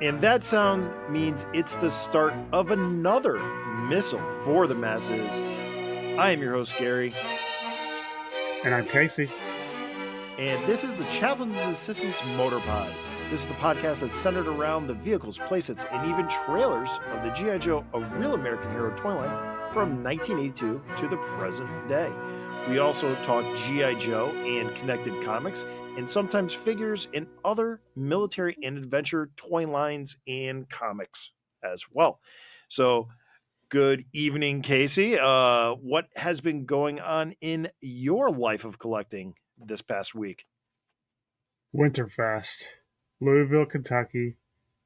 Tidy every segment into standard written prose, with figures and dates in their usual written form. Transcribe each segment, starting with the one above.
And that sound means it's the start of another Missal for the masses. I am your host, Gary. And I'm Casey. And this is the Chaplain's Assistance Motor Pod. This is the podcast that's centered around the vehicles, playsets, and even trailers of the G.I. Joe, a real American hero toy line from 1982 to the present day. We also talk G.I. Joe and connected comics, and sometimes figures and other military and adventure toy lines and comics as well. So, good evening, Casey. What has been going on in your life of collecting this past week? Winterfest, Louisville, Kentucky.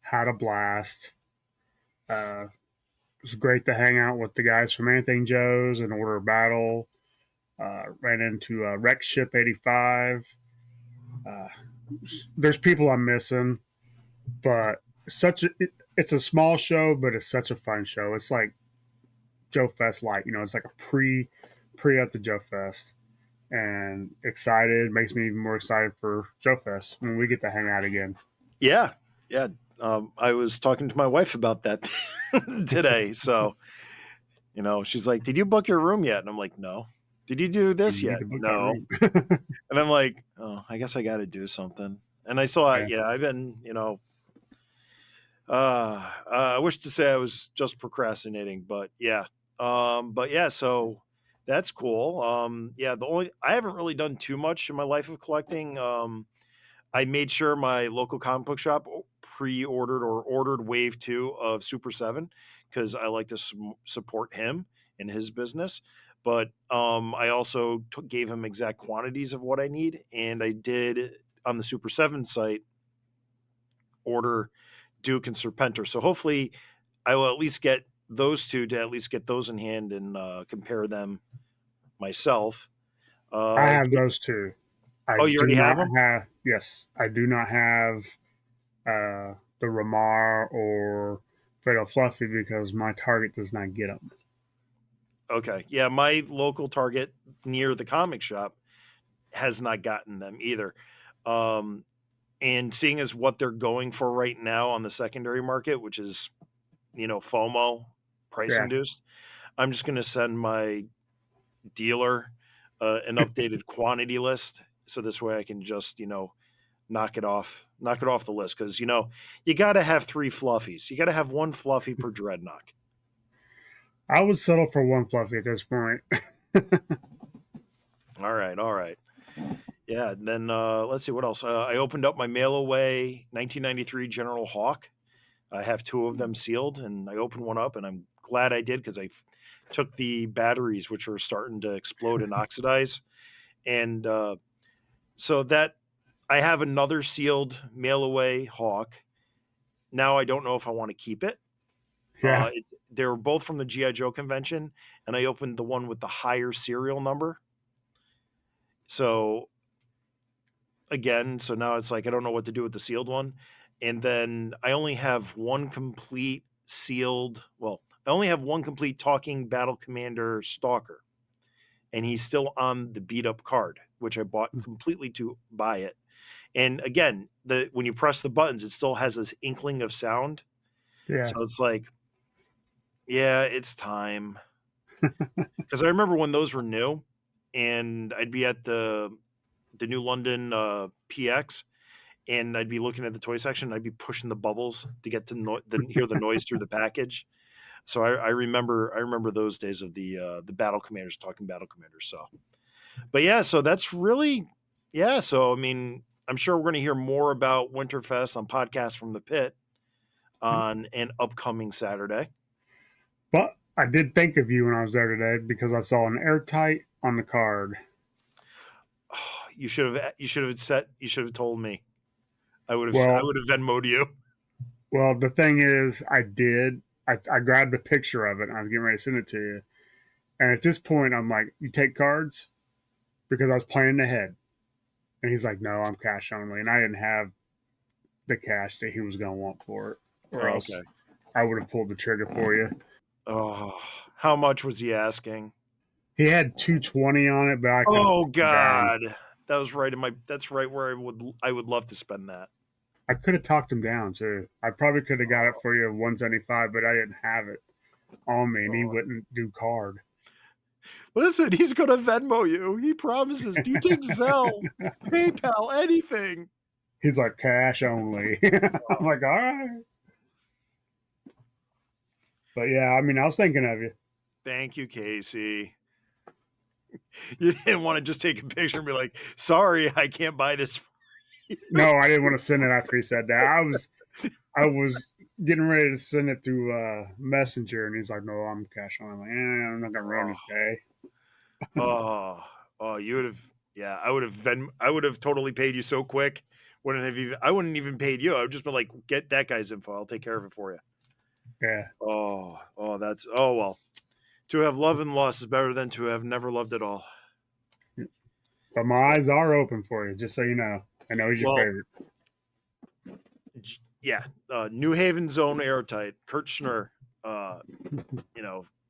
Had a blast. It was great to hang out with the guys from Anything Joe's and Order of Battle. Ran into Wreck Ship 85. There's people I'm missing, but it's a small show, but it's such a fun show. It's like Joe Fest light, it's like a pre up to Joe Fest. And excited, makes me even more excited for Joe Fest when we get to hang out again. Yeah. I was talking to my wife about that today. So, she's like, "Did you book your room yet?" And I'm like, "No." "Did you do this yet?" "No." And I'm like, "Oh, I guess I got to do something." And I saw, I've been, I wish to say I was just procrastinating, but yeah. So that's cool. I haven't really done too much in my life of collecting. I made sure my local comic book shop pre-ordered or ordered wave 2 of Super 7 because I like to support him and his business. But I also gave him exact quantities of what I need. And I did on the Super 7 site order Duke and Serpentor. So hopefully I will at least get those two to at least get those in hand and compare them myself. I have those two. You already have them? Yes, I do not have the Ramar or Fatal Fluffy because my Target does not get them. Okay. Yeah, my local Target near the comic shop has not gotten them either. And seeing as what they're going for right now on the secondary market, which is, FOMO, price induced, I'm just going to send my dealer an updated quantity list. So this way I can just, knock it off the list. Cause you got to have 3 fluffies. You got to have 1 fluffy per dreadnought. I would settle for 1 Fluffy at this point. All right. Yeah. And then let's see what else. I opened up my mail away 1993 General Hawk. I have 2 of them sealed, and I opened one up, and I'm glad I did because I took the batteries, which were starting to explode and oxidize. And so that I have another sealed mail away Hawk. Now I don't know if I want to keep it. Yeah. They were both from the G.I. Joe convention, and I opened the one with the higher serial number. So now it's like I don't know what to do with the sealed one. And then I only have one complete talking Battle Commander Stalker. And he's still on the beat up card, which I bought completely to buy it. And again, when you press the buttons, it still has this inkling of sound. Yeah. So it's like, yeah, it's time. Because I remember when those were new, and I'd be at the New London PX, and I'd be looking at the toy section, and I'd be pushing the bubbles to get to hear the noise through the package. So I remember those days of the Battle Commanders, talking Battle Commanders. So, but yeah, so that's really, yeah. So I mean, I'm sure we're going to hear more about Winterfest on Podcast from the Pit on an upcoming Saturday. But I did think of you when I was there today because I saw an airtight on the card. Oh, you should have told me. I would have Venmo'd you. Well, the thing is, I did. I grabbed a picture of it and I was getting ready to send it to you. And at this point, I'm like, "You take cards?" Because I was planning ahead. And he's like, "No, I'm cash only." And I didn't have the cash that he was going to want for it. Or else I would have pulled the trigger for you. Oh, how much was he asking? He had $220 on it, but I oh God, that was right that's right where I would love to spend that. I could have talked him down too. I probably could have got it for you 175, but I didn't have it on me, and he Oh. wouldn't do card. Listen, he's gonna Venmo you. He promises. Do you take Zelle, PayPal, anything? He's like cash only. I'm like, all right. But yeah, I mean, I was thinking of you. Thank you, Casey. You didn't want to just take a picture and be like, "Sorry, I can't buy this for you." No, I didn't want to send it after he said that. I was getting ready to send it through Messenger, and he's like, "No, I'm cash on." I'm like, I'm not gonna run Oh, it today. oh, oh! You would have, yeah. I would have totally paid you so quick. Wouldn't have even. I wouldn't even paid you. I would just been like, "Get that guy's info. I'll take care of it for you." Yeah, That's oh well. To have love and loss is better than to have never loved at all. but my So, eyes are open for you, just so you know. I know he's your well, favorite. yeah, New Haven zone airtight. Kurt Schnurr. Uh,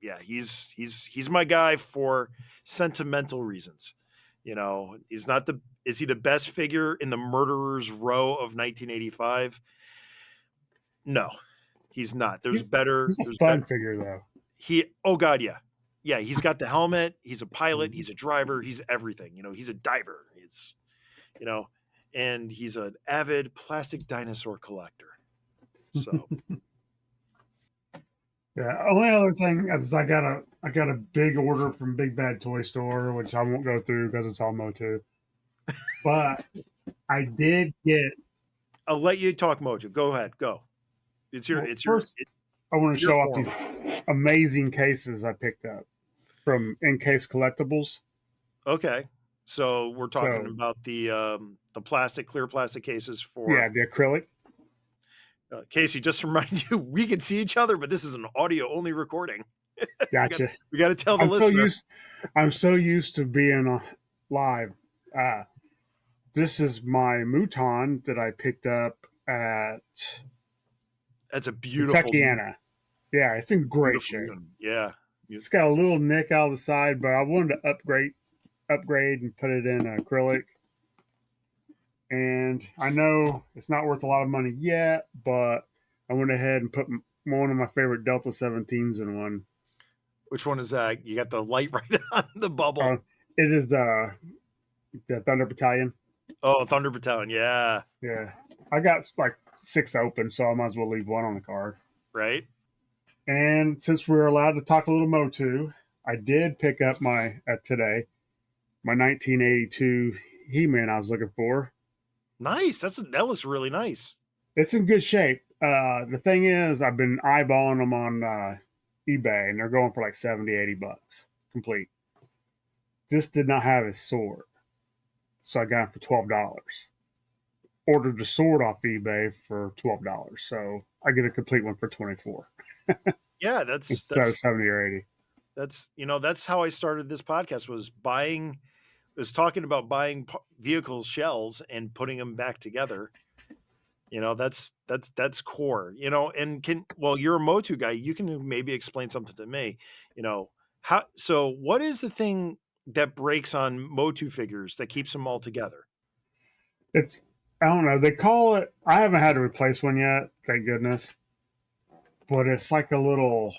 yeah, he's my guy for sentimental reasons. He's not the is he the best figure in the murderer's row of 1985? No, he's not. There's He's better. he's a There's fun better. figure though. Oh god, yeah. Yeah, he's got the helmet, he's a pilot, Mhm. he's a driver, he's everything. He's a diver. You know, and he's an avid plastic dinosaur collector. So, Yeah. Only other thing is I got a big order from Big Bad Toy Store, which I won't go through because it's all Motu. But I did get I'll let you talk Mojo. Go ahead. Go. well, first I want to It's your show off forum. these amazing cases I picked up from Encase Collectibles. Okay. So we're talking So about the clear plastic cases yeah, for the acrylic. Casey. Just to remind you, we can see each other, but this is an audio only recording. we got Gotcha. we got to tell the I'm so listener. used. I'm so used to being live. Uh, this is my Mouton that I picked up at That's a beautiful, Kentuckiana. Yeah, it's in great beautiful shape. unit. Yeah. It's got a little nick out of the side, but I wanted to upgrade and put it in acrylic. And I know it's not worth a lot of money yet, but I went ahead and put one of my favorite Delta 17s in one. Which one is that? You got the light right on the bubble. Uh, it is the Thunder Battalion. Oh, Thunder Battalion. Yeah. Yeah, I got like 6 open, so I might as well leave one on the card. Right. And since we were allowed to talk a little Motu, I did pick up my today my 1982 He-Man I was looking for. Nice. That looks really nice. It's in good shape. The thing is, I've been eyeballing them on eBay, and they're going for like 70, $80 complete. This did not have his sword, so I got it for $12. Ordered the sword off eBay for $12, so I get a complete one for 24 Yeah, instead of 70 or 80. that's how I started this podcast was talking about buying vehicle shells and putting them back together. That's core. And you're a Motu guy, you can maybe explain something to me. What is the thing that breaks on Motu figures that keeps them all together? It's I don't know. They call it. I haven't had to replace one yet, thank goodness. But it's like a little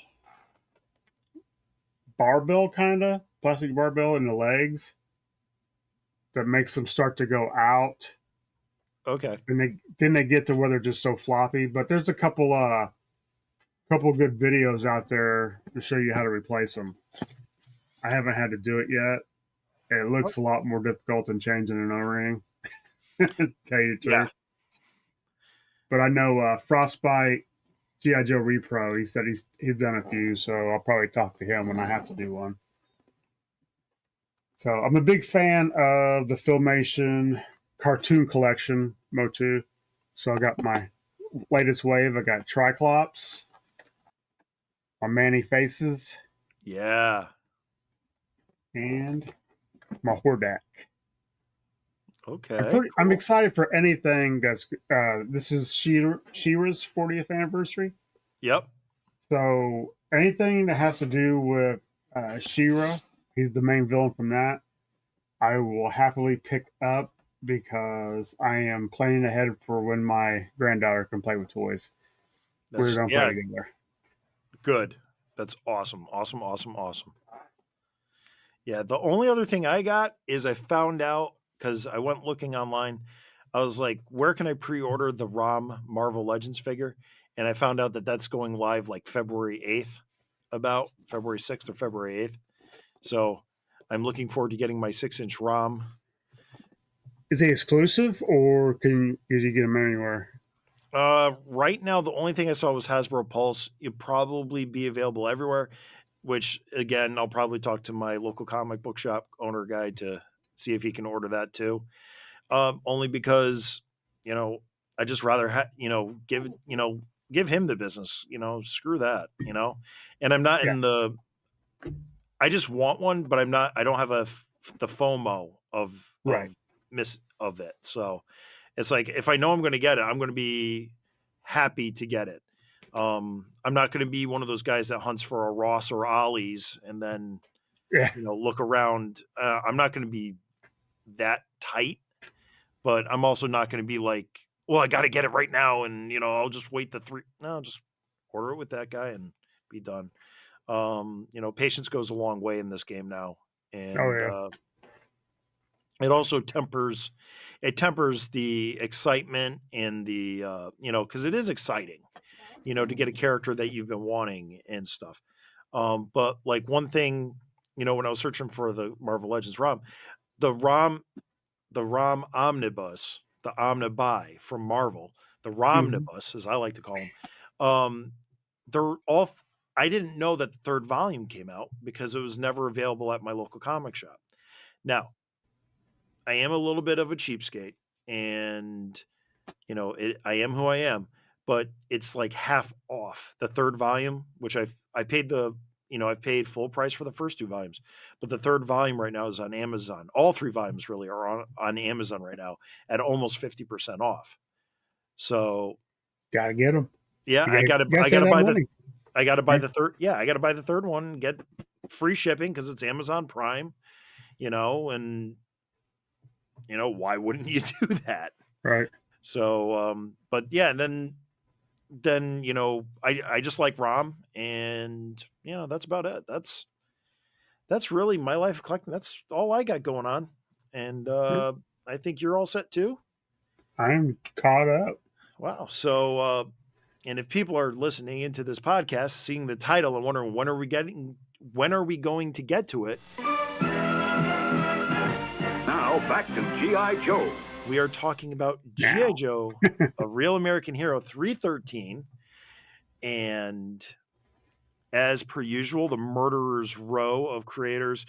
barbell, kind of plastic barbell in the legs that makes them start to go out, Okay. and they get to where they're just so floppy. But there's a couple good videos out there to show you how to replace them. I haven't had to do it yet. It looks a lot more difficult than changing an O-ring. Tell you the Yeah. truth. But I know Frostbite GI Joe Repro. He said he's done a few, so I'll probably talk to him when I have to do one. So I'm a big fan of the Filmation cartoon collection, Motu. So I got my latest wave. I got Triclops, my Manny Faces, Yeah. and my Hordak. Okay. I'm Cool. excited for anything that's. This is She-Ra's 40th anniversary. Yep. So anything that has to do with She-Ra, he's the main villain from that. I will happily pick up because I am planning ahead for when my granddaughter can play with toys. We're That's gonna play yeah, together. good. That's awesome. Awesome, awesome, awesome. Yeah, the only other thing I got is I found out because I went looking online. I was like, where can I pre-order the ROM Marvel Legends figure? And I found out that that's going live like February 8th, about February 6th or February 8th. So I'm looking forward to getting my 6-inch ROM. Is he exclusive, or did you get him anywhere? Right now, the only thing I saw was Hasbro Pulse. It'd probably be available everywhere, which again, I'll probably talk to my local comic book shop owner guy to see if he can order that too. Only because you know I just rather give him the business. Screw that. And I'm not Yeah, in the. I just want one, but I'm not. I don't have the FOMO right. of it. So it's like if I know I'm going to get it, I'm going to be happy to get it. I'm not going to be one of those guys that hunts for a Ross or Ollie's and then Yeah, look around. I'm not going to be that tight, but I'm also not going to be like, well, I got to get it right now, and I'll just wait the three. No, just order it with that guy and be done. Patience goes a long way in this game now, oh and yeah, it also tempers the excitement and the because it is exciting, to get a character that you've been wanting and stuff. But like one thing, when I was searching for the Marvel Legends ROM, the ROM the ROM omnibus, the omnibuy from Marvel, the hmm ROMnibus, as I like to call them, they're all. I didn't know that the third volume came out because it was never available at my local comic shop. Now, I am a little bit of a cheapskate, and I am who I am, but it's like half off the third volume, which I paid I paid full price for the first two volumes, but the third volume right now is on Amazon. All three volumes really are on Amazon right now at almost 50% off. So gotta get them. yeah, You gotta I save gotta that buy money. the Yeah, third. Yeah, I gotta buy the third one, get free shipping because it's Amazon Prime, and why wouldn't you do that? right. So, but yeah, and then I just like Rom, and that's about it. That's really my life of collecting. That's all I got going on, and I think you're all set too. I'm caught up. Wow. So, and if people are listening into this podcast, seeing the title and wondering when are we going to get to it? Now back to G.I. Joe. We are talking about GI Now, Joe, a Real American Hero 313, and as per usual, the murderer's row of creators: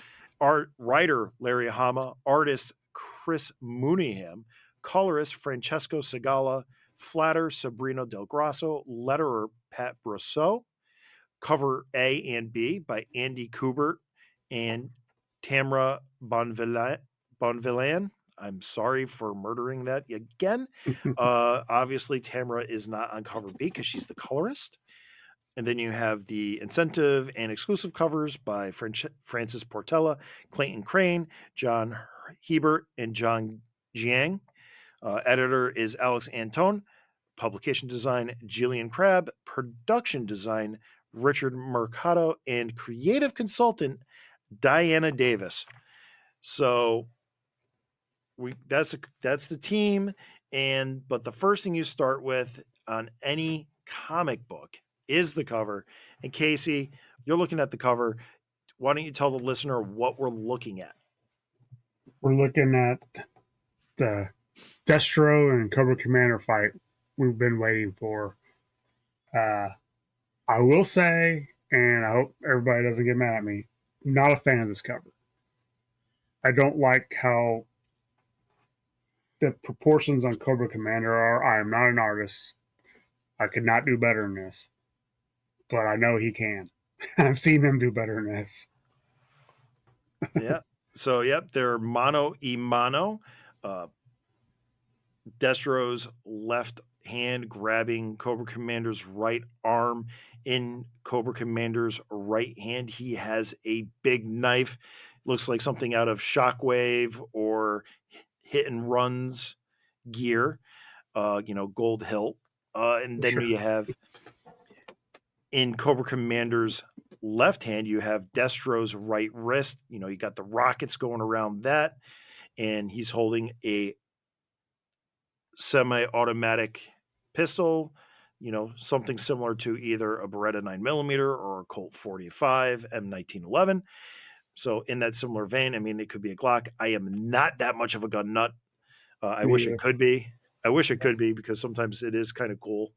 writer Larry Hama, artist Chris Mooneyham, colorist Francesco Segala, flatter Sabrina Del Grasso, letterer Pat Brosseau, cover A and B by Andy Kubert and Tamra Bonvillan. I'm sorry for murdering that again. Obviously, Tamra is not on cover B because she's the colorist. And then you have the incentive and exclusive covers by Francis Portela, Clayton Crane, John Hebert, and John Jiang. Editor is Alex Antone. Publication design, Jillian Crabb. Production design, Richard Mercado. And creative consultant, Diana Davis. So that's the team. But the first thing you start with on any comic book is the cover. And Casey, you're looking at the cover. Why don't you tell the listener what we're looking at? we're looking at the Destro and Cobra Commander fight we've been waiting for. Uh, I will say, and I hope everybody doesn't get mad at me, not a fan of this cover. I don't like how the proportions on Cobra Commander are. I am not an artist. I could not do better than this, but I know he can. I've seen him do better than this. Yeah. So yep, they're mano y mano. Uh, Destro's left hand grabbing Cobra Commander's right arm. In Cobra Commander's right hand, he has a big knife. Looks like something out of Shockwave or hit and runs gear, gold hilt. And then Sure. you have in Cobra Commander's left hand, you have Destro's right wrist. You got the rockets going around that, and he's holding a semi-automatic pistol, something similar to either a Beretta 9mm or a Colt 45 M1911. So in that similar vein, I mean, it could be a Glock. I am not that much of a gun nut. I Me wish it either. could be. I wish it could be, because sometimes it is kind of cool,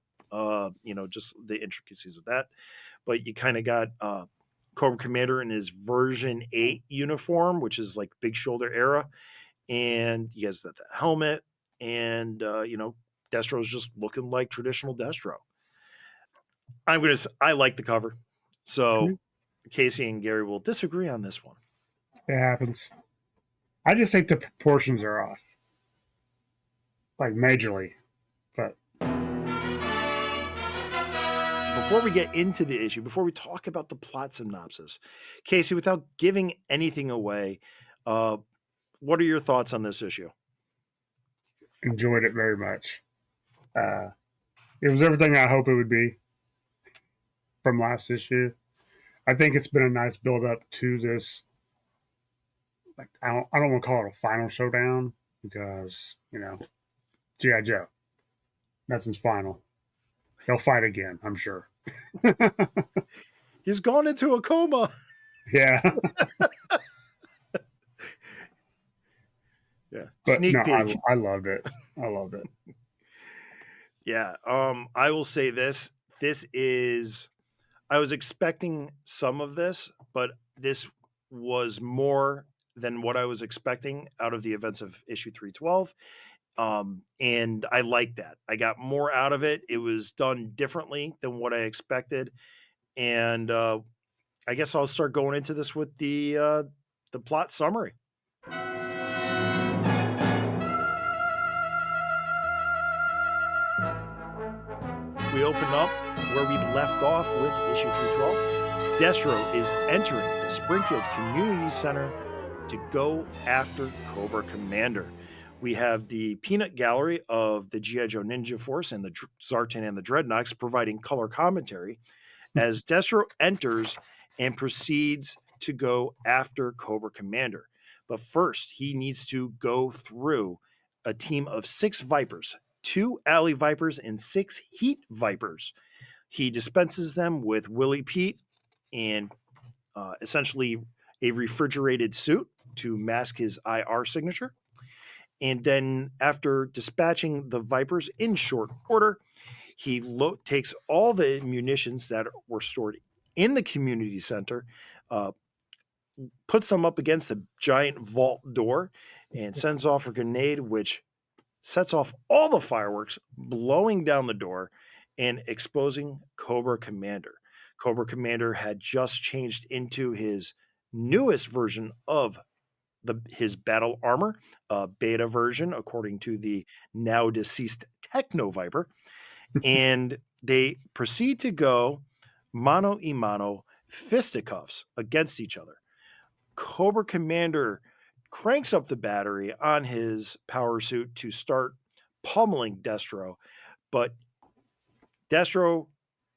just the intricacies of that. But you kind of got Cobra Commander in his version 8 uniform, which is like big shoulder era. And he has the helmet. And, Destro's just looking like traditional Destro. I like the cover. So Casey and Gary will disagree on this one. It happens. I just think the proportions are off, like majorly. But Before we get into the issue, before we talk about the plot synopsis, Casey, without giving anything away, what are your thoughts on this issue? enjoyed it very much. It was everything I hope it would be from last issue. I think it's been a nice build up to this. Like I don't want to call it a final showdown because G.I. Joe, nothing's final. They'll fight again, I'm sure. He's gone into a coma. Yeah. Yeah. But Sneak no, peek. I loved it. I loved it. Yeah. I will say this. I was expecting some of this, but this was more than what I was expecting out of the events of issue 312. And I like that. I got more out of it. It was done differently than what I expected. And I guess I'll start going into this with the plot summary. We open up where we left off with issue 312. Destro is entering the Springfield Community Center to go after Cobra Commander. We have the peanut gallery of the G.I. Joe Ninja Force and the Zartan and the Dreadnoks providing color commentary as Destro enters and proceeds to go after Cobra Commander. But first, he needs to go through a team of 6 Vipers, 2 Alley Vipers, and 6 Heat Vipers. He dispenses them with Willie Pete and essentially a refrigerated suit to mask his IR signature. And then after dispatching the Vipers in short order, he takes all the munitions that were stored in the community center, puts them up against the giant vault door, and sends off a grenade, which sets off all the fireworks, blowing down the door and exposing Cobra Commander. Cobra Commander had just changed into his newest version of his battle armor, beta version, according to the now deceased Techno Viper. And they proceed to go mano a mano fisticuffs against each other. Cobra Commander cranks up the battery on his power suit to start pummeling Destro, but Destro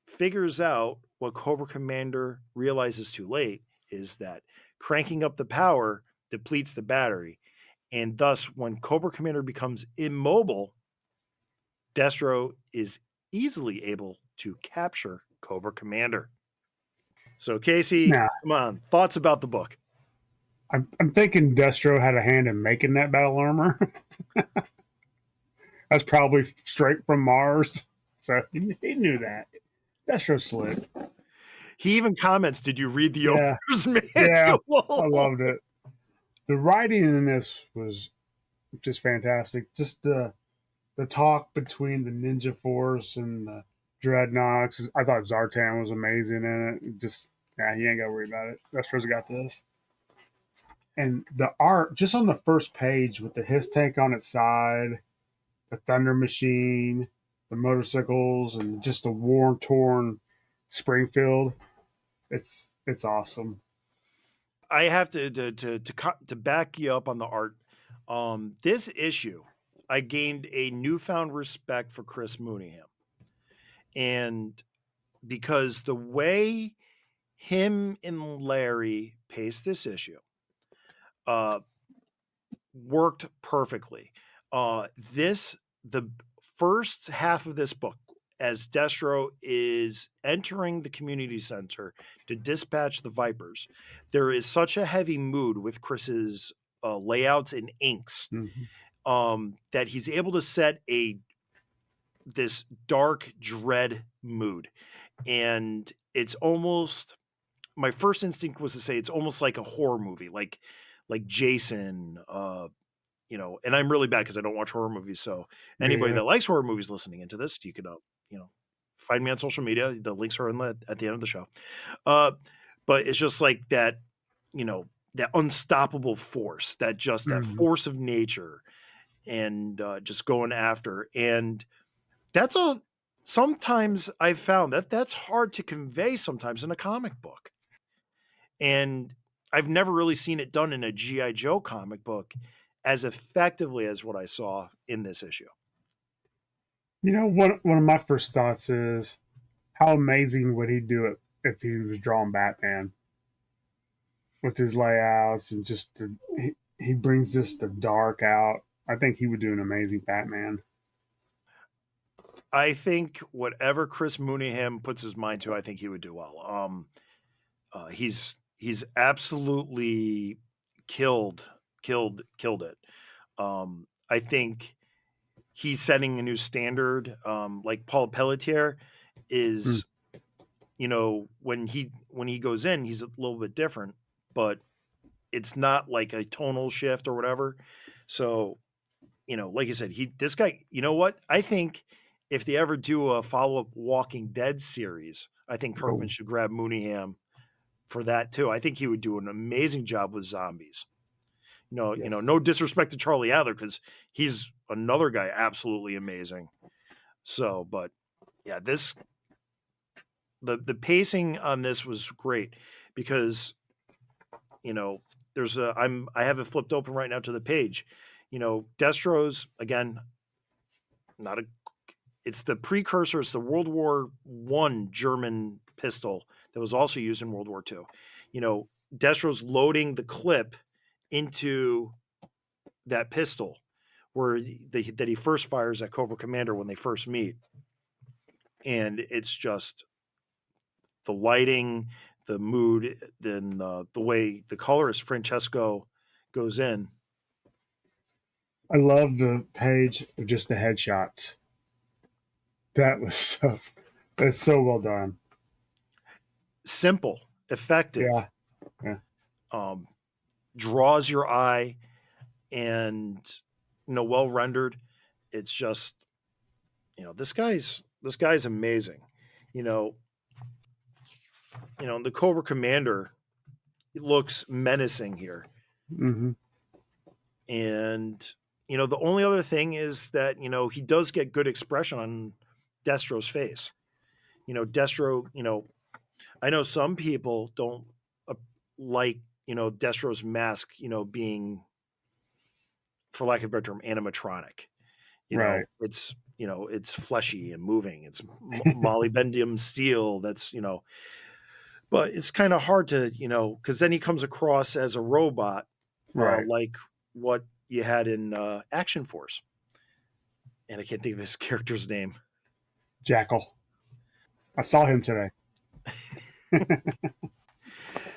figures out what Cobra Commander realizes too late is that cranking up the power depletes the battery, and thus when Cobra Commander becomes immobile, Destro is easily able to capture Cobra Commander. So Casey, Now, come on, thoughts about the book? I'm thinking Destro had a hand in making that battle armor. That's probably straight from Mars. So he knew that. Destro slick. He even comments, "Did you read the Yeah. owner's manual?" Yeah. I loved it. The writing in this was just fantastic. Just the talk between the Ninja Force and the Dreadnoks. I thought Zartan was amazing in it. Just he ain't got to worry about it. Destro's got this. And the art, just on the first page with the Hiss tank on its side, the Thunder Machine, the motorcycles, and just the worn, torn Springfield. It's awesome. I have to back you up on the art. This issue, I gained a newfound respect for Chris Mooneyham. And because the way him and Larry paced this issue uh, worked perfectly. The first half of this book, as Destro is entering the community center to dispatch the Vipers, there is such a heavy mood with Chris's layouts and inks that he's able to set this dark dread mood, and it's almost, my first instinct was to say it's almost like a horror movie, like Jason, and I'm really bad because I don't watch horror movies. So anybody Yeah. that likes horror movies listening into this, you could, find me on social media. The links are at the end of the show. Uh, but it's just like that, that unstoppable force, that force of nature, and just going after. And that's sometimes I've found that that's hard to convey sometimes in a comic book. And I've never really seen it done in a G.I. Joe comic book as effectively as what I saw in this issue. One of my first thoughts is how amazing would he do it if he was drawing Batman with his layouts and he brings just the dark out. I think he would do an amazing Batman. I think whatever Chris Mooneyham puts his mind to, I think he would do well. He's absolutely killed it. I think he's setting a new standard. Like Paul Pelletier is, when he goes in, he's a little bit different, but it's not like a tonal shift or whatever. So, like you said, this guy, you know what? I think if they ever do a follow-up Walking Dead series, I think Kirkman should grab Mooneyham for that too. I think he would do an amazing job with zombies. Yes. No disrespect to Charlie Adler, because he's another guy absolutely amazing. So, but yeah, the pacing on this was great because I have it flipped open right now to the page. Destro's, again, it's the precursor. It's the World War I German pistol that was also used in World War II. Destro's loading the clip into that pistol that he first fires at Cobra Commander when they first meet. And it's just the lighting, the mood, then the way the colorist Francesco goes in. I love the page of just the headshots. That's so well done. Simple, effective. Yeah. Draws your eye, and well rendered. It's just, this guy's amazing. The Cobra Commander looks menacing here. Mm-hmm. And the only other thing is that he does get good expression on Destro's face. Destro, I know some people don't like Destro's mask being, for lack of a better term, animatronic. Right. It's fleshy and moving. It's molybdenum steel. That's but it's kind of hard to because then he comes across as a robot, Right. like what you had in Action Force, and I can't think of his character's name. Jackal. I saw him today.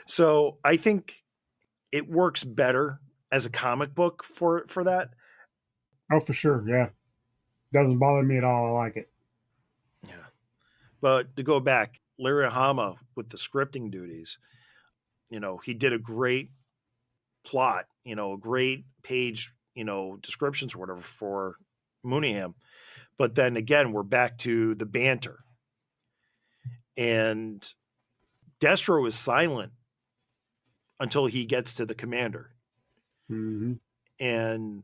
So I think it works better as a comic book for that. Oh, for sure. Yeah. Doesn't bother me at all. I like it. Yeah. But to go back, Larry Hama with the scripting duties, he did a great plot, a great page, descriptions or whatever for Mooneyham. But then again, we're back to the banter. And Destro is silent until he gets to the commander. Mm-hmm. And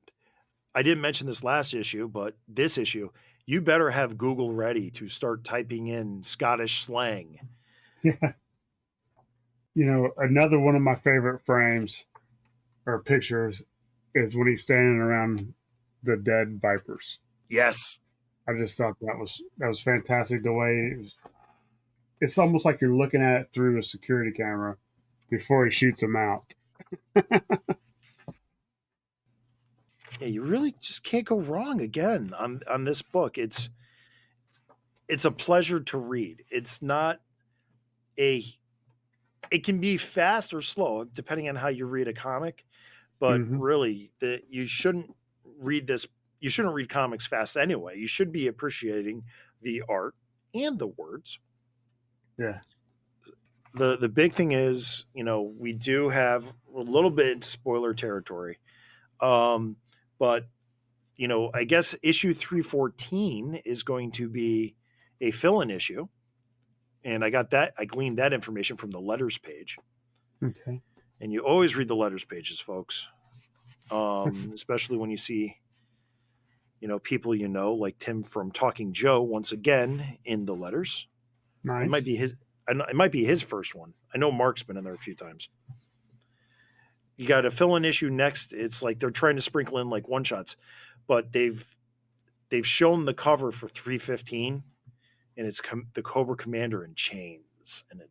I didn't mention this last issue, but this issue, you better have Google ready to start typing in Scottish slang. Yeah. Another one of my favorite frames or pictures is when he's standing around the dead vipers. Yes. I just thought that was fantastic. The way it's almost like you're looking at it through a security camera before he shoots them out. Yeah, you really just can't go wrong again on this book. It's a pleasure to read. It's not a it can be fast or slow depending on how you read a comic, but Mm-hmm. really read this you shouldn't read comics fast anyway. You should be appreciating the art and the words. Yeah, The big thing is, we do have a little bit into spoiler territory. But I guess issue 314 is going to be a fill-in issue, and I gleaned that information from the letters page. okay. And you always read the letters pages, folks. Especially when you see, people like Tim from Talking Joe once again in the letters. It might be Nice. his. It might be his first one. I know Mark's been in there a few times. You got a fill-in issue next. It's like they're trying to sprinkle in like one shots, but they've shown the cover for 315, and it's the Cobra Commander in chains, and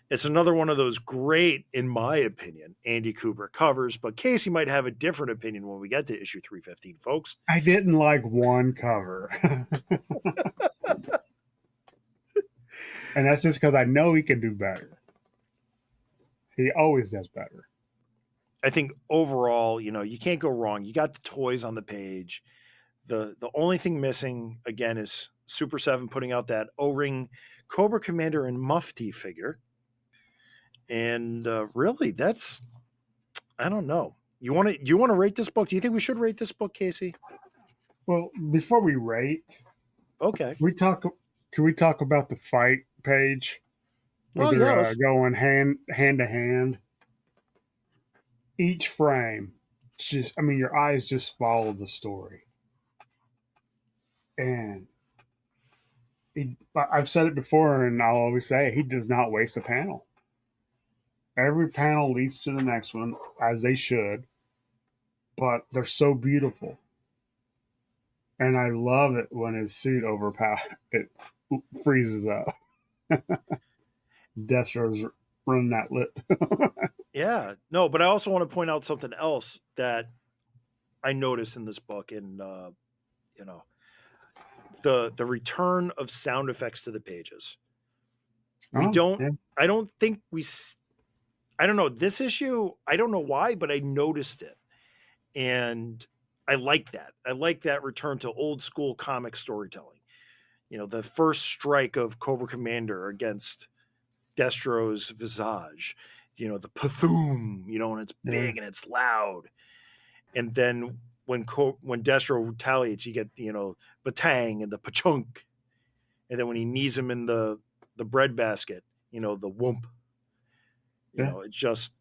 it's another one of those great, in my opinion, Andy Kubrick covers. But Casey might have a different opinion when we get to issue 315, folks. I didn't like one cover. And that's just because I know he can do better. He always does better. I think overall, you can't go wrong. You got the toys on the page. The only thing missing again is Super 7 putting out that O-ring Cobra Commander and Mufti figure. And really, that's I don't know. You want to rate this book? Do you think we should rate this book, Casey? Well, before we rate, Okay. can we talk about the fight page where Oh yeah. they're going hand to hand? Each frame, your eyes just follow the story. And I've said it before, and I'll always say he does not waste a panel. Every panel leads to the next one, as they should, but they're so beautiful. And I love it when his suit it freezes up. Destro's running that lip. Yeah. No, but I also want to point out something else that I noticed in this book, and you know, the return of sound effects to the pages. We Oh, don't. yeah. I don't think we. I don't know this issue. I don't know why, but I noticed it, and I like that. I like that return to old school comic storytelling. The first strike of Cobra Commander against Destro's visage. The Pathoom. And it's Yeah. big and it's loud, and then when Destro retaliates, you get Batang and the Pachunk, and then when he knees him in the breadbasket, the Whoomp. Yeah. It's just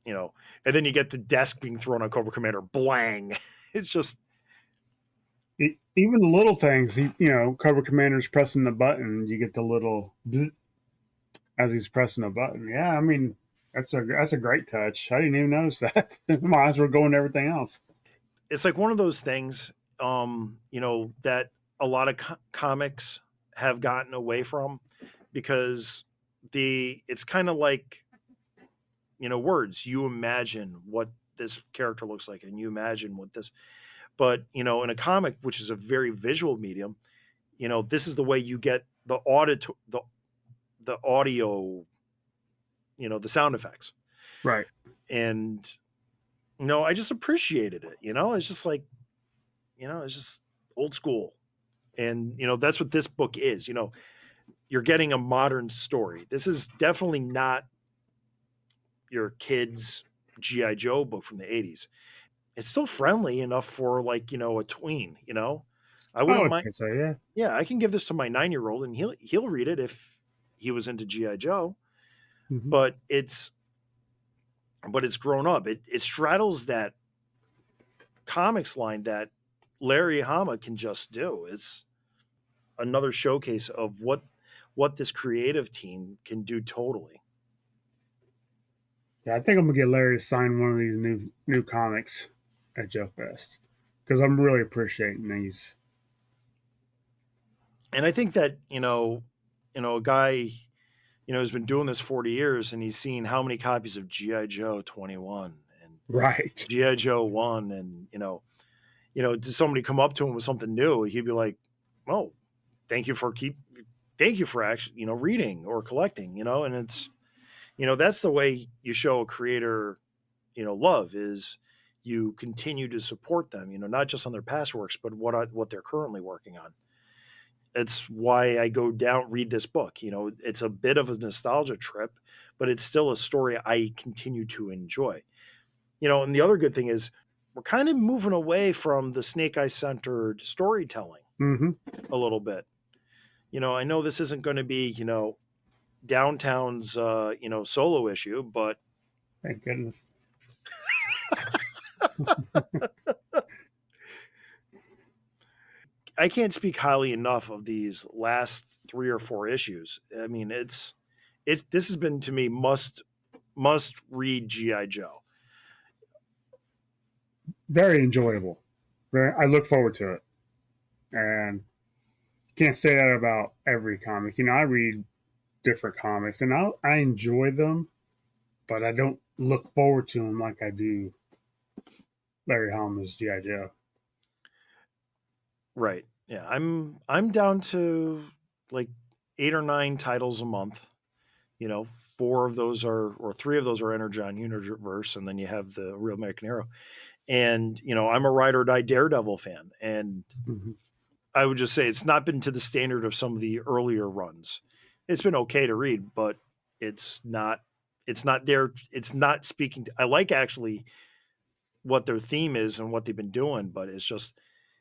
and then you get the desk being thrown on Cobra Commander, blang. It's just Even the little things, Cobra Commander's pressing the button, you get the little as he's pressing a button. Yeah, that's a great touch. I didn't even notice that. My eyes were going to everything else. it's like one of those things, that a lot of comics have gotten away from because it's kind of like words. You imagine what this character looks like, and you imagine what this. But in a comic, which is a very visual medium, this is the way you get the the audio, the sound effects. Right. And I just appreciated it. It's just like, it's just old school. And that's what this book is. You're getting a modern story. This is definitely not your kids' GI Joe book from the 80s. It's still friendly enough for like, a tween. I I wouldn't would mind. say, yeah. Yeah, I can give this to my 9-year-old and he'll read it if he was into GI Joe. Mm-hmm. But it's grown up. It straddles that comics line that Larry Hama can just do. It's another showcase of what this creative team can do totally. Yeah, I think I'm gonna get Larry to sign one of these new comics at Joe Fest because I'm really appreciating these. And I think that a guy who's been doing this 40 years and he's seen how many copies of GI Joe 21 and Right. GI Joe 1, and does somebody come up to him with something new, he'd be like, "Oh, thank you for actually reading or collecting," and it's that's the way you show a creator love, is you continue to support them, not just on their past works, but what they're currently working on. It's why I go down, read this book. It's a bit of a nostalgia trip, but it's still a story I continue to enjoy. And the other good thing is we're kind of moving away from the Snake Eye centered storytelling Mm-hmm. a little bit. I know this isn't going to be, Downtown's, solo issue, but Thank goodness. I can't speak highly enough of these last 3 or 4 issues. I mean, this has been to me must read GI Joe. Very enjoyable. I look forward to it, and can't say that about every comic. I read different comics, and I enjoy them, but I don't look forward to them like I do Larry Hama's GI Joe. Right. Yeah, I'm down to like 8 or 9 titles a month. 4 of those are, or 3 of those are Energon Universe, and then you have the Real American Hero. And I'm a Ride or Die Daredevil fan, and Mm-hmm. I would just say it's not been to the standard of some of the earlier runs. It's been okay to read, but it's not there. It's not speaking to, I like actually what their theme is and what they've been doing, but it's just,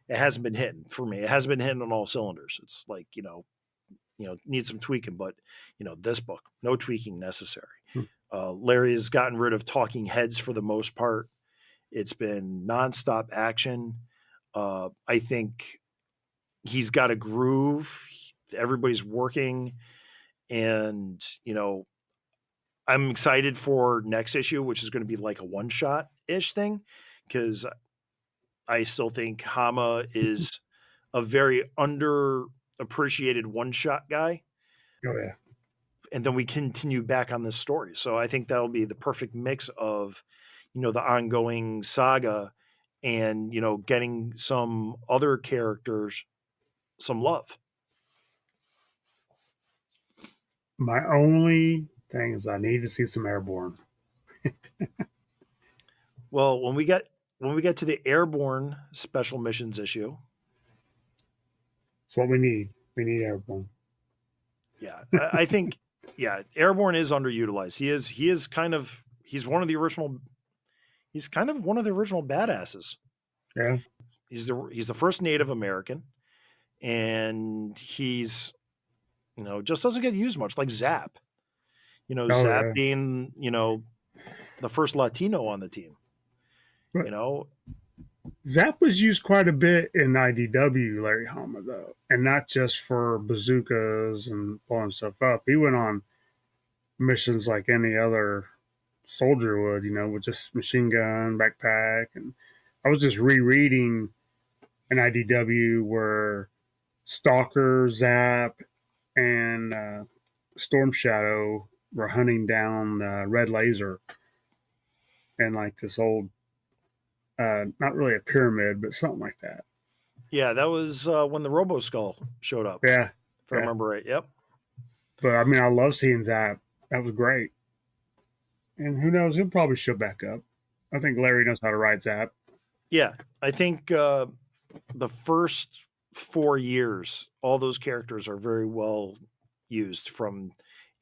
it hasn't been hitting for me. It hasn't been hitting on all cylinders. It's like, needs some tweaking, but this book, no tweaking necessary. Larry has gotten rid of talking heads for the most part. It's been nonstop action. I think he's got a groove. Everybody's working, and I'm excited for next issue, which is going to be like a one shot ish thing, because I still think Hama is a very underappreciated one shot guy. Oh yeah. And then we continue back on this story. So I think that'll be the perfect mix of, the ongoing saga and, getting some other characters some love. My only thing is I need to see some Airborne. Well, when we get to the Airborne special missions issue, It's what we need. We need Airborne. yeah, I think, yeah, Airborne is underutilized. He's one of the original. He's kind of one of the original badasses. Yeah. He's the first Native American, and he's just doesn't get used much, like Zap. Oh Zap yeah. being the first Latino on the team. But You know, Zap was used quite a bit in IDW, Larry Hama, though, and not just for bazookas and blowing stuff up. He went on missions like any other soldier would, with just machine gun, backpack. And I was just rereading an IDW where Stalker, Zap, and Storm Shadow were hunting down Red Laser and like this old, not really a pyramid, but something like that. yeah, that was when the Robo Skull showed up, Yeah, if I yeah. remember right. Yep. But I mean, I love seeing Zap. That was great. And who knows? He'll probably show back up. I think Larry knows how to ride Zap. Yeah, I think the first 4 years, all those characters are very well used from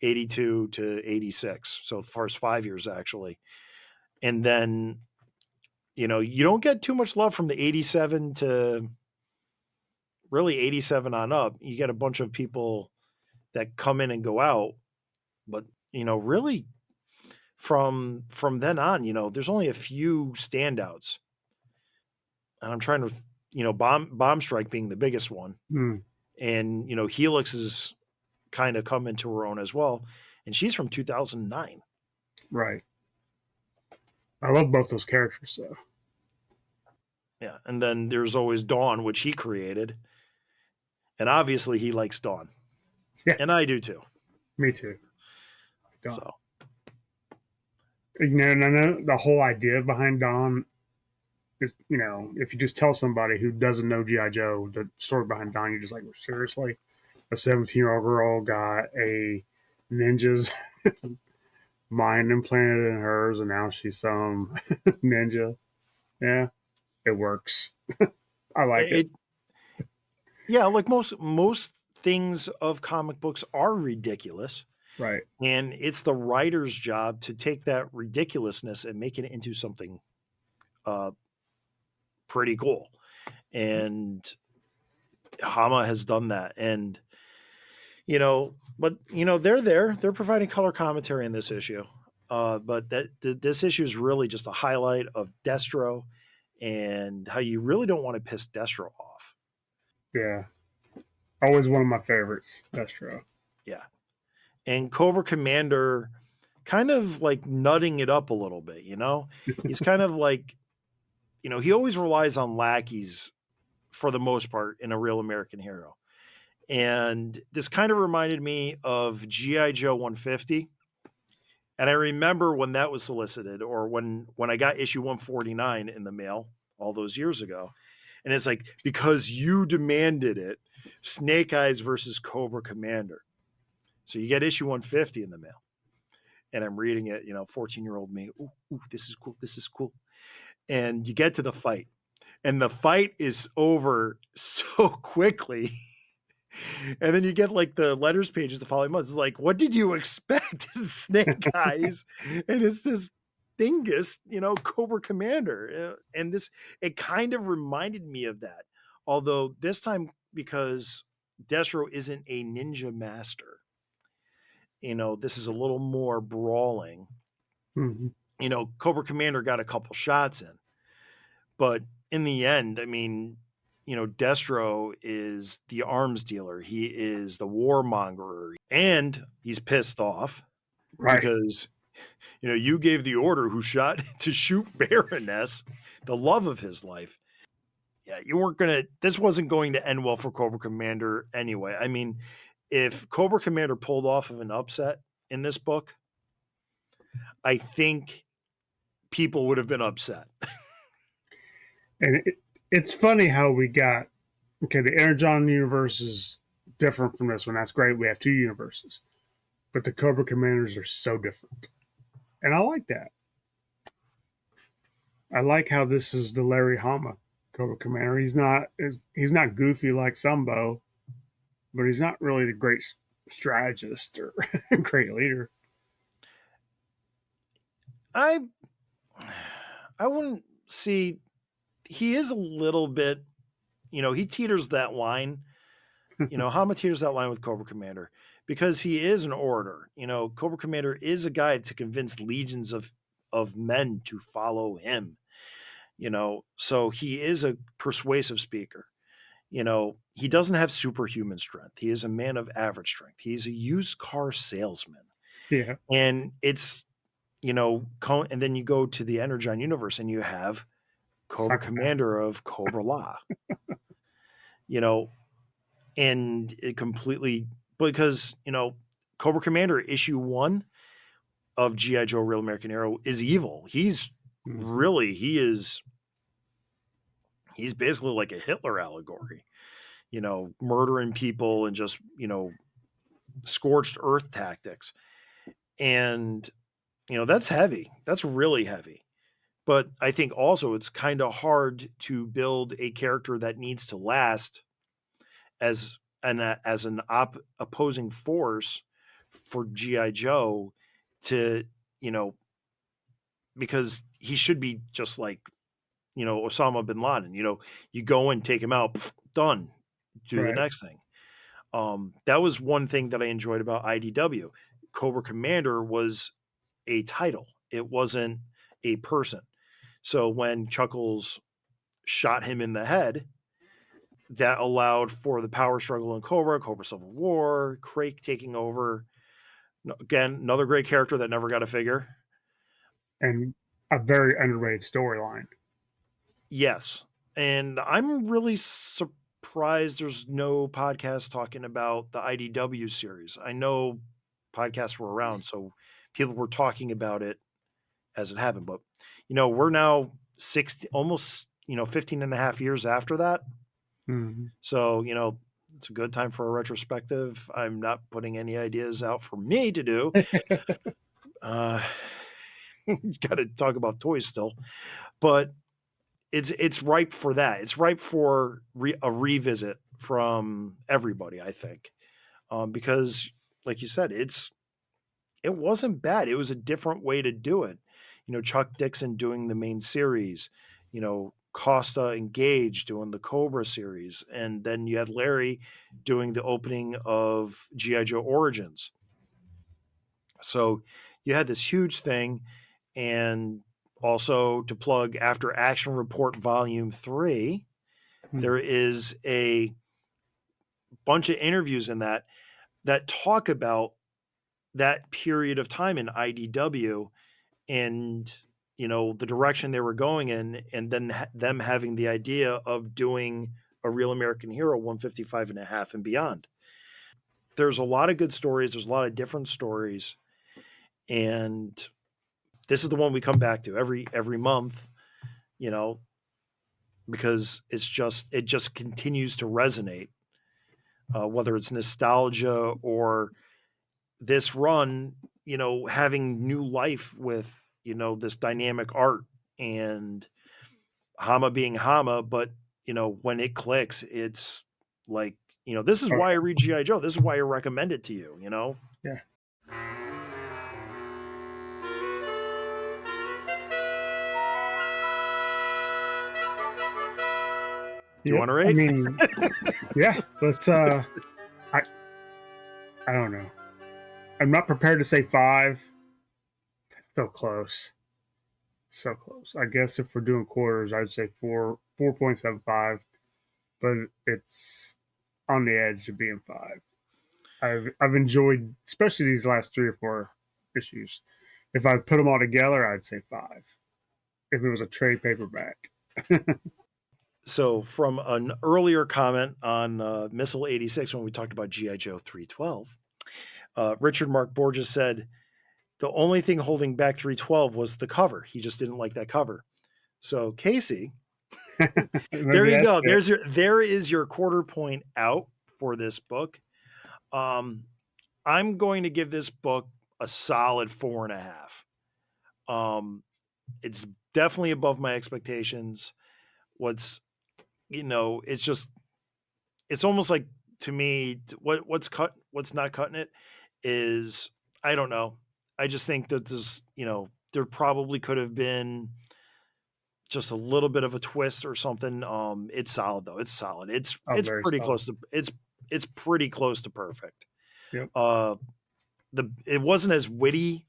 82 to 86. So the first 5 years actually, and then you don't get too much love from the 87 to really 87 on up. You get a bunch of people that come in and go out, but really from then on, there's only a few standouts. And I'm trying to, Bomb Strike being the biggest one, Hmm. and Helix is kind of come into her own as well, and she's from 2009. Right. I love both those characters, though. Yeah, and then there's always Dawn, which he created, and obviously he likes Dawn, Yeah, and I do too. me too. Dawn. So And I know the whole idea behind Dawn is, if you just tell somebody who doesn't know GI Joe the story behind Dawn, you're just like, seriously, a 17-year-old girl got a ninja's mind implanted in hers, and now she's some ninja. Yeah, it works. I like it. it, yeah, like most things of comic books are ridiculous, Right. and it's the writer's job to take that ridiculousness and make it into something uh, pretty cool. And Hama has done that, and they're providing color commentary in this issue. But this issue is really just a highlight of Destro and how you really don't want to piss Destro off. Yeah. Always one of my favorites, Destro. Yeah. And Cobra Commander kind of like nutting it up a little bit, He's kind of like, he always relies on lackeys for the most part in a real American hero. And this kind of reminded me of G.I. Joe 150. And I remember when that was solicited, or when I got issue 149 in the mail all those years ago. And it's like, because you demanded it, Snake Eyes versus Cobra Commander. So you get issue 150 in the mail. And I'm reading it, 14-year-old me. Ooh, this is cool. This is cool. And you get to the fight. And the fight is over so quickly. And then you get like the letters pages the following month. It's like, what did you expect? Snake Eyes. And it's this dingus, Cobra Commander. And it kind of reminded me of that. Although this time, because Destro isn't a ninja master, this is a little more brawling. Mm-hmm. Cobra Commander got a couple shots in. But in the end, I mean, Destro is the arms dealer. He is the warmonger, and he's pissed off Right. because, you gave the order who shot to shoot Baroness, the love of his life. Yeah, this wasn't going to end well for Cobra Commander anyway. I mean, if Cobra Commander pulled off of an upset in this book, I think people would have been upset. And it's funny how we got, the Energon universe is different from this one. That's great. We have two universes. But the Cobra Commanders are so different. And I like that. I like how this is the Larry Hama Cobra Commander. He's not goofy like Sambo, but he's not really the great strategist or great leader. I wouldn't see. He is a little bit, he teeters that line. Hama teeters that line with Cobra Commander because he is an orator. Cobra Commander is a guy to convince legions of men to follow him. So he is a persuasive speaker. He doesn't have superhuman strength. He is a man of average strength. He's a used car salesman. Yeah. And it's, and then you go to the Energon universe and you have Cobra Commander of Cobra La. And it completely, because, Cobra Commander issue 1 of G.I. Joe Real American Hero is evil. He's really, he's basically like a Hitler allegory, murdering people and just, scorched earth tactics. And, that's heavy. That's really heavy. But I think also it's kind of hard to build a character that needs to last as an opposing force for G.I. Joe to, because he should be just like, Osama bin Laden, you go and take him out, done, do the next thing. That was one thing that I enjoyed about IDW. Cobra Commander was a title. It wasn't a person. So when Chuckles shot him in the head, that allowed for the power struggle in Cobra Civil War, Crake taking over. Again, another great character that never got a figure. And a very underrated storyline. Yes. And I'm really surprised there's no podcast talking about the IDW series. I know podcasts were around, so people were talking about it as it happened. But, we're now 60, almost, 15 and a half years after that. Mm-hmm. So, it's a good time for a retrospective. I'm not putting any ideas out for me to do. Uh, Got to talk about toys still, but it's ripe for that. It's ripe for a revisit from everybody, I think, because, like you said, it wasn't bad. It was a different way to do it. Chuck Dixon doing the main series, Costa and Gage doing the Cobra series, and then you had Larry doing the opening of GI Joe Origins. So you had this huge thing, and also to plug After Action Report Volume 3, there is a bunch of interviews in that talk about that period of time in IDW and the direction they were going in, and then them having the idea of doing a Real American Hero 155 and a half and beyond. There's a lot of good stories. There's a lot of different stories. And this is the one we come back to every month, because it just continues to resonate, whether it's nostalgia or this run, having new life with, this dynamic art and Hama being Hama, but when it clicks, it's like, this is Oh, why I read GI Joe. This is why I recommend it to you. yeah. Do you Yep. want to I rate? mean, yeah. Let's. I don't know. I'm not prepared to say 5. Still close. So close. I guess if we're doing quarters, I'd say 4.75, but it's on the edge of being 5. I've enjoyed, especially these last 3 or 4 issues. If I put them all together, I'd say 5. If it was a trade paperback. So from an earlier comment on Missile 86, when we talked about GI Joe 312, Richard Mark Borges said the only thing holding back 312 was the cover. He just didn't like that cover. So Casey, there you go. There is your quarter point out for this book. I'm going to give this book a solid 4.5. It's definitely above my expectations. It's almost like, to me, what's not cutting it is, I don't know. I just think that there probably could have been just a little bit of a twist or something. It's solid though. It's solid. It's Very pretty solid. close to it's pretty close to perfect. Yep. It wasn't as witty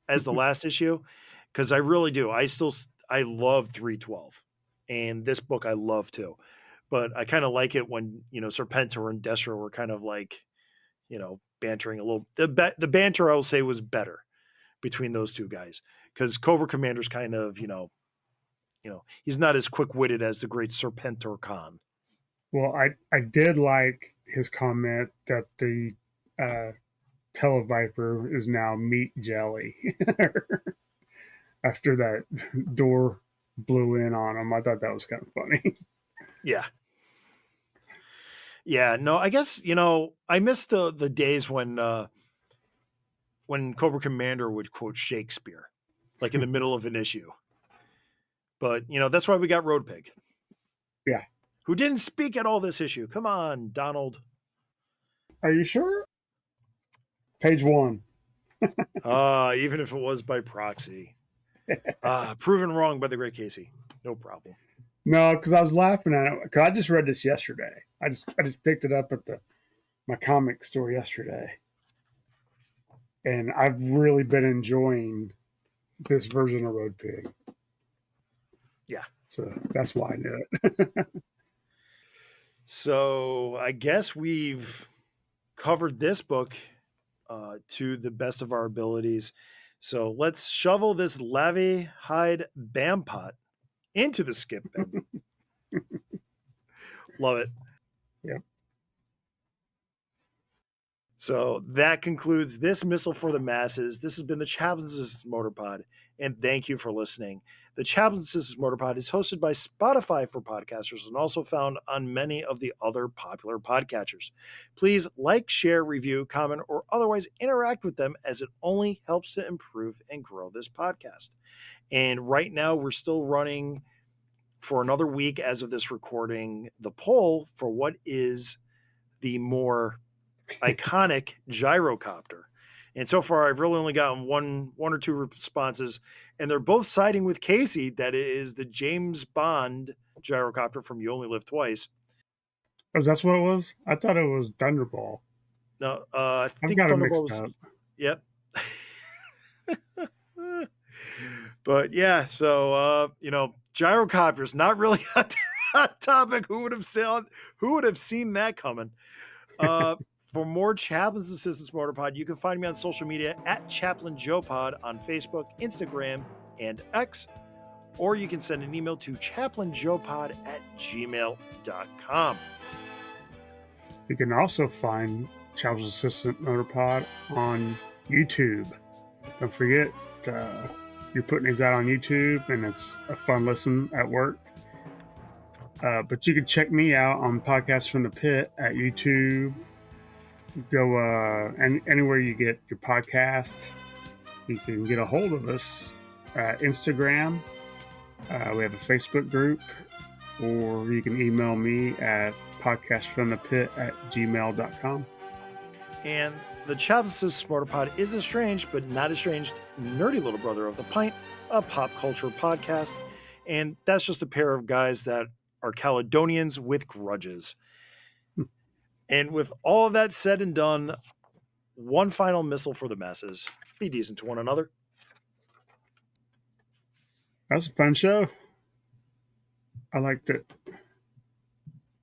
as the last issue, because I really do. I love 312, and this book I love too. But I kind of like it when Serpentor and Destro were kind of like, bantering a little. The banter, I'll say, was better between those two guys, because Cobra Commander's kind of he's not as quick witted as the great Serpentor Khan. Well, I did like his comment that the Televiper is now meat jelly after that door blew in on him. I thought that was kind of funny. Yeah. Yeah, no, I guess, I miss the days when Cobra Commander would quote Shakespeare, like in the middle of an issue. But, that's why we got Road Pig. Yeah. Who didn't speak at all this issue. Come on, Donald. Are you sure? Page 1. Even if it was by proxy. Proven wrong by the great Casey. No problem. No, because I was laughing at it. Because I just read this yesterday. I just picked it up at my comic store yesterday, and I've really been enjoying this version of Road Pig. Yeah. So that's why I knew it. So I guess we've covered this book to the best of our abilities. So let's shovel this lavy hide bam pot into the skip bin. Love it. Yep. So that concludes this Missile for the Masses. This has been the Chaplain's Assistance Motor Pod, and thank you for listening. The Chaplain's Assistance Motor Pod is hosted by Spotify for podcasters and also found on many of the other popular podcatchers. Please like, share, review, comment, or otherwise interact with them, as it only helps to improve and grow this podcast. And right now, we're still running for another week as of this recording the poll for what is the more iconic gyrocopter. And so far, I've really only gotten one or two responses, and they're both siding with Casey that it is the James Bond gyrocopter from You Only Live Twice. Oh, that's what it was? I thought it was Thunderball. No, I I've think got it Thunderball mixed was. up. Yep. But yeah, so gyrocopters, not really a hot topic. Who would have seen that coming? For more Chaplin's Assistance Motor Pod, you can find me on social media at Chaplain Joe Pod on Facebook, Instagram, and X, or you can send an email to chaplainjoepod@gmail.com. You can also find Chaplain's Assistant Motor Pod on YouTube. Don't forget, you're putting these out on YouTube, and it's a fun listen at work. But you can check me out on Podcasts from the Pit at YouTube. Go anywhere you get your podcast. You can get a hold of us at Instagram. We have a Facebook group, or you can email me at podcastfromthepit@gmail.com. And the Chaplain's Assistance Motor Pod is estranged, but not estranged, nerdy little brother of the pint, a pop culture podcast. And that's just a pair of guys that are Caledonians with grudges. And with all of that said and done, one final missile for the masses. Be decent to one another. That was a fun show. I liked it.